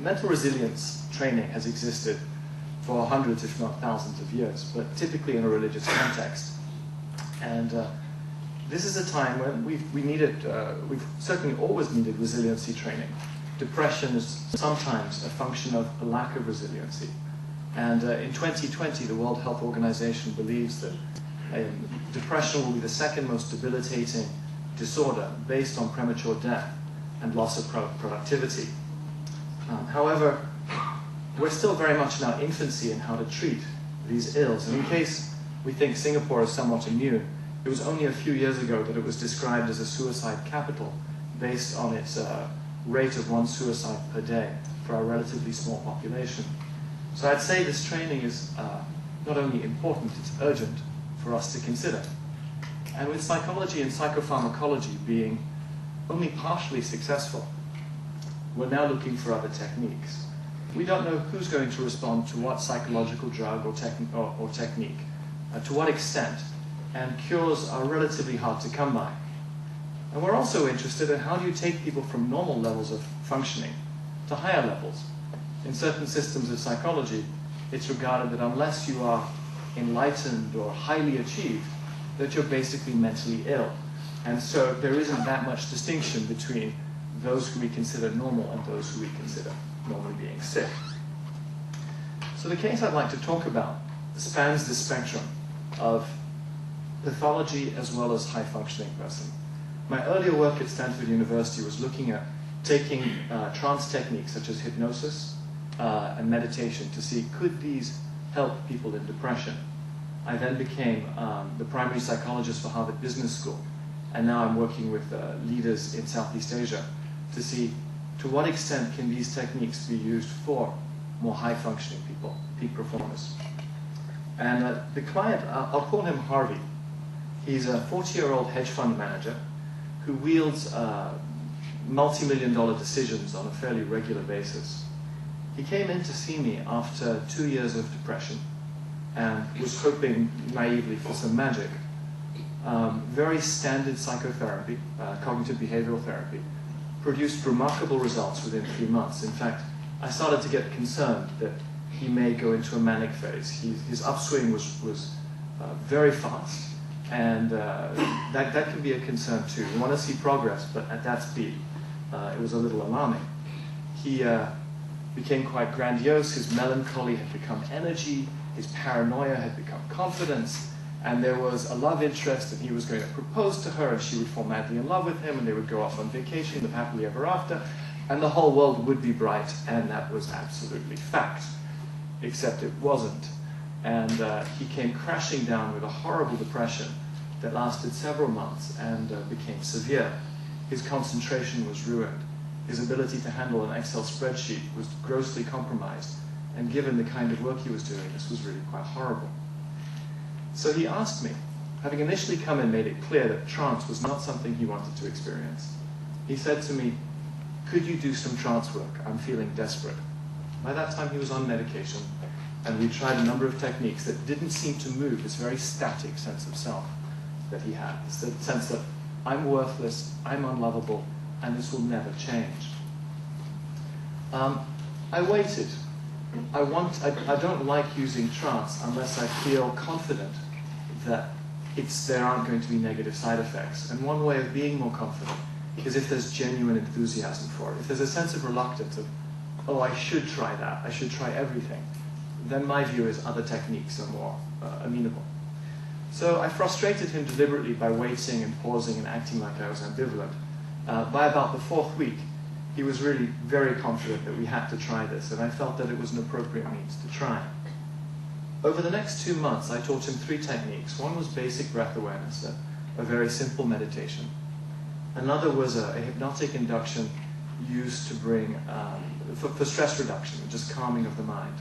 mental resilience training has existed for hundreds, if not thousands of years, but typically in a religious context. And this is a time when we've certainly always needed resiliency training. Depression is sometimes a function of a lack of resiliency. And in 2020, the World Health Organization believes that depression will be the second most debilitating disorder based on premature death and loss of productivity. However, we're still very much in our infancy in how to treat these ills. And in case we think Singapore is somewhat immune, it was only a few years ago that it was described as a suicide capital based on its rate of 1 suicide per day for our relatively small population. So I'd say this training is not only important, it's urgent for us to consider. And with psychology and psychopharmacology being only partially successful, we're now looking for other techniques. We don't know who's going to respond to what psychological drug or technique, to what extent, and cures are relatively hard to come by. And we're also interested in how do you take people from normal levels of functioning to higher levels. In certain systems of psychology, it's regarded that unless you are enlightened or highly achieved, that you're basically mentally ill. And so there isn't that much distinction between those who we consider normal and those who we consider normally being sick. So the case I'd like to talk about spans the spectrum of pathology as well as high-functioning person. My earlier work at Stanford University was looking at taking trance techniques such as hypnosis and meditation to see could these help people in depression. I then became the primary psychologist for Harvard Business School, and now I'm working with leaders in Southeast Asia to see to what extent can these techniques be used for more high-functioning people, peak performers. And the client, I'll call him Harvey. He's a 40-year-old hedge fund manager who wields multi-million-dollar decisions on a fairly regular basis. He came in to see me after 2 years of depression and was hoping naively for some magic. Very standard psychotherapy, cognitive behavioral therapy, produced remarkable results within 3 months. In fact, I started to get concerned that he may go into a manic phase. His upswing was very fast, and that can be a concern too. We want to see progress, but at that speed, it was a little alarming. He became quite grandiose. His melancholy had become energy. His paranoia had become confidence. And there was a love interest, and he was going to propose to her, and she would fall madly in love with him, and they would go off on vacation, live happily ever after, and the whole world would be bright, and that was absolutely fact. Except it wasn't. And he came crashing down with a horrible depression that lasted several months and became severe. His concentration was ruined. His ability to handle an Excel spreadsheet was grossly compromised. And given the kind of work he was doing, this was really quite horrible. So he asked me, having initially come and made it clear that trance was not something he wanted to experience. He said to me, "Could you do some trance work? I'm feeling desperate." By that time he was on medication, and we tried a number of techniques that didn't seem to move this very static sense of self that he had. It's the sense that I'm worthless, I'm unlovable, and this will never change. I waited. I don't like using trance unless I feel confident that there aren't going to be negative side effects. And one way of being more confident is if there's genuine enthusiasm for it. If there's a sense of reluctance of, oh, I should try that, I should try everything, then my view is other techniques are more amenable. So I frustrated him deliberately by waiting and pausing and acting like I was ambivalent. By about the 4th week, he was really very confident that we had to try this, and I felt that it was an appropriate means to try. Over the next 2 months, I taught him 3 techniques. One was basic breath awareness, a very simple meditation. Another was a hypnotic induction used to bring, for stress reduction, just calming of the mind.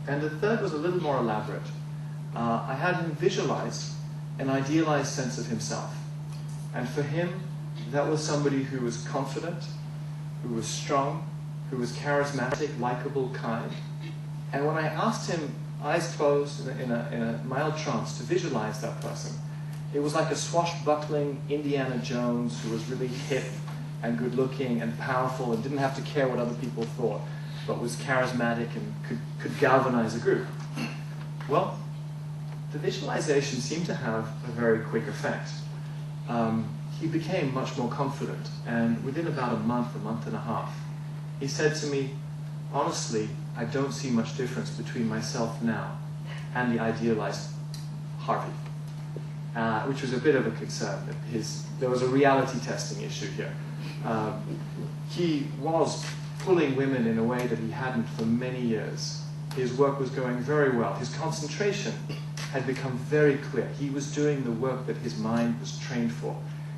And the third was a little more elaborate. I had him visualize an idealized sense of himself. And for him, that was somebody who was confident, who was strong, who was charismatic, likable, kind. And when I asked him, eyes closed, in a mild trance, to visualize that person, it was like a swashbuckling Indiana Jones who was really hip and good-looking and powerful and didn't have to care what other people thought, but was charismatic and could galvanize a group. Well, the visualization seemed to have a very quick effect. He became much more confident, and within about a month and a half, he said to me, honestly, I don't see much difference between myself now and the idealized Harvey, which was a bit of a concern. There was a reality testing issue here. He was pulling women in a way that he hadn't for many years. His work was going very well. His concentration had become very clear. He was doing the work that his mind was trained for.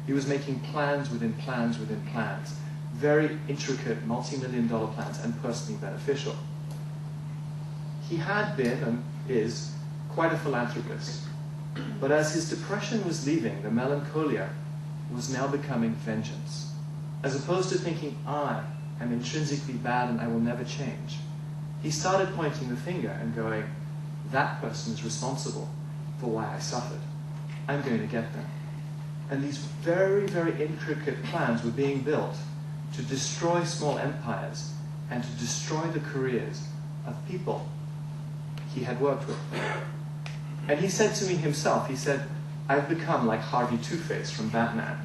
He was making plans within plans within plans, very intricate, multi-million-dollar plans, and personally beneficial. He had been, and is, quite a philanthropist. But as his depression was leaving, the melancholia was now becoming vengeance. As opposed to thinking, I am intrinsically bad and I will never change, he started pointing the finger and going, that person is responsible for why I suffered. I'm going to get them. And these very, very intricate plans were being built to destroy small empires and to destroy the careers of people he had worked with. And he said to me himself, he said, I've become like Harvey Two-Face from Batman.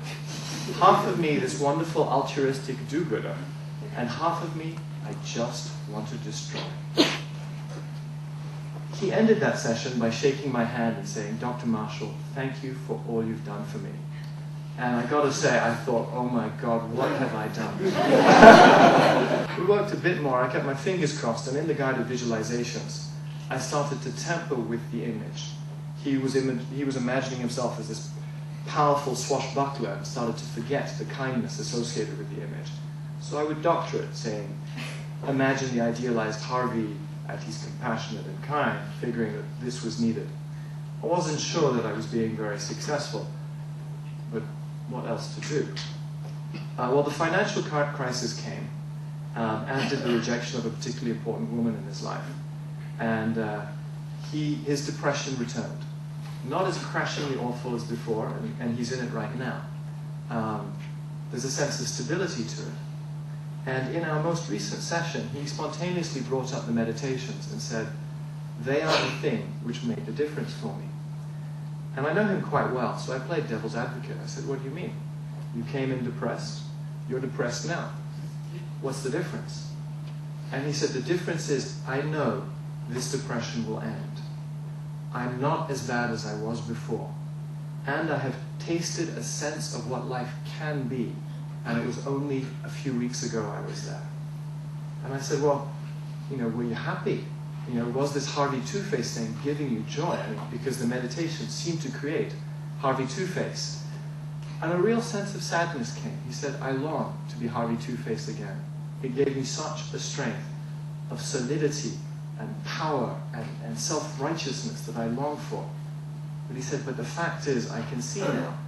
Half of me this wonderful altruistic do-gooder, and half of me I just want to destroy. He ended that session by shaking my hand and saying, Dr. Marshall, thank you for all you've done for me. And I got to say, I thought, oh my God, what have I done? We worked a bit more. I kept my fingers crossed, and in the guided visualizations, I started to tamper with the image. He was imagining himself as this powerful swashbuckler and started to forget the kindness associated with the image. So I would doctor it, saying, imagine the idealized Harvey at he's compassionate and kind, figuring that this was needed. I wasn't sure that I was being very successful, but what else to do? Well, the financial crisis came, as did the rejection of a particularly important woman in his life. And his depression returned. Not as crashingly awful as before, and he's in it right now. There's a sense of stability to it. And in our most recent session, he spontaneously brought up the meditations and said, they are the thing which made the difference for me. And I know him quite well, so I played devil's advocate. I said, what do you mean? You came in depressed. You're depressed now. What's the difference? And he said, the difference is, I know this depression will end. I'm not as bad as I was before. And I have tasted a sense of what life can be. And it was only a few weeks ago I was there. And I said, well, were you happy? Was this Harvey Two-Face thing giving you joy? Because the meditation seemed to create Harvey Two-Face. And a real sense of sadness came. He said, I long to be Harvey Two-Face again. It gave me such a strength of solidity and power and self-righteousness that I long for. But he said, but the fact is, I can see now,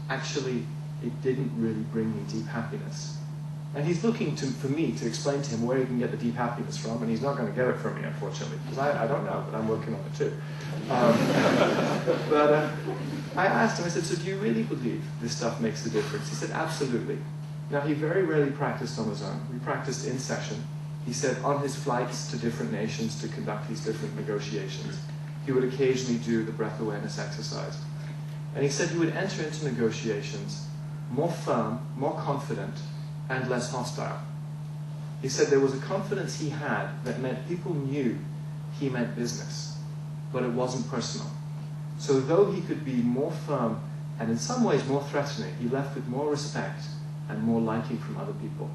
actually, it didn't really bring me deep happiness. And he's looking for me to explain to him where he can get the deep happiness from, and he's not going to get it from me, unfortunately, because I don't know, but I'm working on it too. But I asked him, I said, so do you really believe this stuff makes a difference? He said, absolutely. Now, he very rarely practiced on his own. We practiced in session. He said on his flights to different nations to conduct these different negotiations, he would occasionally do the breath awareness exercise. And he said he would enter into negotiations more firm, more confident, and less hostile. He said there was a confidence he had that meant people knew he meant business, but it wasn't personal. So though he could be more firm and in some ways more threatening, he left with more respect and more liking from other people.